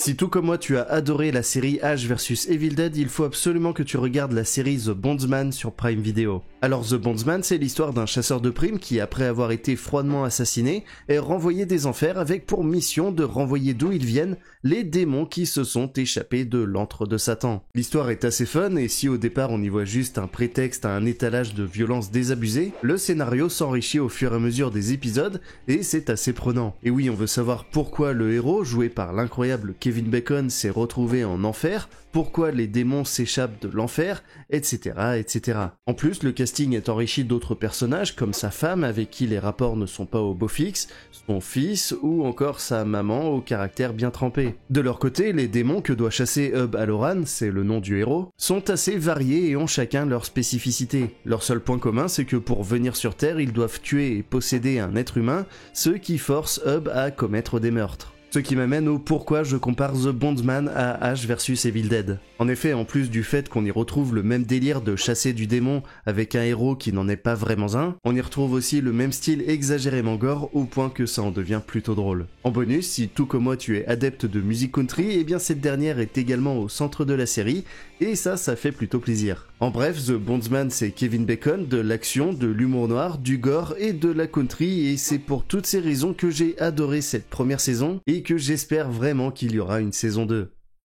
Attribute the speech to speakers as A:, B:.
A: Si tout comme moi tu as adoré la série Ash vs Evil Dead, il faut absolument que tu regardes la série The Bondsman sur Prime Video. Alors The Bondsman, c'est l'histoire d'un chasseur de primes qui, après avoir été froidement assassiné, est renvoyé des enfers avec pour mission de renvoyer d'où ils viennent les démons qui se sont échappés de l'antre de Satan. L'histoire est assez fun et si au départ on y voit juste un prétexte à un étalage de violence désabusée, le scénario s'enrichit au fur et à mesure des épisodes et c'est assez prenant. Et oui, on veut savoir pourquoi le héros, joué par l'incroyable Kevin Bacon, s'est retrouvé en enfer, pourquoi les démons s'échappent de l'enfer, etc., etc. En plus, le casting est enrichi d'autres personnages comme sa femme avec qui les rapports ne sont pas au beau fixe, son fils ou encore sa maman au caractère bien trempé. De leur côté, les démons que doit chasser Hub Alloran, c'est le nom du héros, sont assez variés et ont chacun leur spécificité. Leur seul point commun, c'est que pour venir sur Terre, ils doivent tuer et posséder un être humain, ce qui force Hub à commettre des meurtres. Ce qui m'amène au pourquoi je compare The Bondsman à Ash vs Evil Dead. En effet, en plus du fait qu'on y retrouve le même délire de chasser du démon avec un héros qui n'en est pas vraiment un, on y retrouve aussi le même style exagérément gore au point que ça en devient plutôt drôle. En bonus, si tout comme moi tu es adepte de musique country, eh bien cette dernière est également au centre de la série, et ça fait plutôt plaisir. En bref, The Bondsman c'est Kevin Bacon, de l'action, de l'humour noir, du gore et de la country, et c'est pour toutes ces raisons que j'ai adoré cette première saison, et que j'espère vraiment qu'il y aura une saison 2.